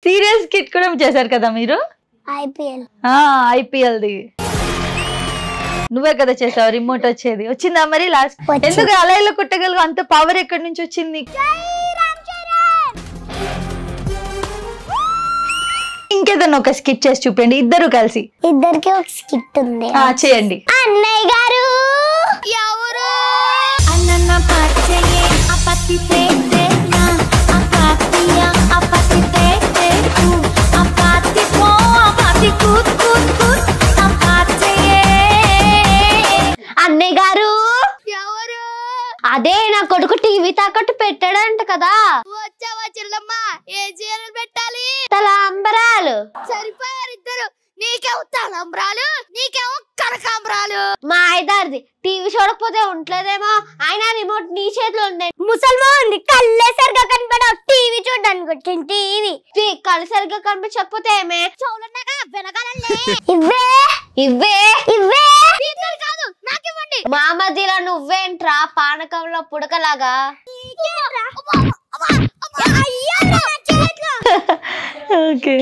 Serial skit కూడా చేశారు కదా మీరు. IPL ది నువ్వే కదా చేసావు, రిమోట్ వచ్చేది వచ్చిందా మరి లాస్ట్? ఎందుకు అలా ఇలా కుట్టగలవు, అంత పవర్ ఎక్కడి నుంచి వచ్చింది? ఇంకేదన్నా ఒక స్కిట్ చేసి చూపండి ఇద్దరు కలిసి. ఇద్దరికి ఒక స్కిట్ ఉంది, చేయండి. అన్నయ్య గారు ఎవరు అన్న పచ్చయే అపతి తేనా అపాతియా అపతి తేకు అపాతి పో అపాతి కూత్ కూత్ కూత్ అపాతియే. అన్నయ్య గారు ఎవరు? అదే నా కొడుకు టీవీ తాకట్టు పెట్టాడంట కదా. వచ్చావా చెల్లమ్మా, ఏ చీరలు పెట్టాలి? తలాంబరాలు. సరిపోయారు ఇద్దరు, నీకేమో తలంబ్రాలు నీకేమో కనకాంబరాలు. మా ఐదారిది టీవీ చూడకపోతే ఉంటలేదేమో, అయినా రిమోట్ నీ చేతిలో ఉండే. ముసల్మాన్ కళ్ళే సరిగా కనపడవు, టీవీ చూడడానికి వచ్చింది. టీవీ కళ్ళు సరిగా కనిపించకపోతే ఏమే చౌలన్నాక వెనకాలే ఇవ్వే ఇవ్వే ఇవ్వే కాదు నాకివ్వండి. మా మధ్యలో నువ్వేంట్రా పానకంలో పుడకలాగా. ఓకే.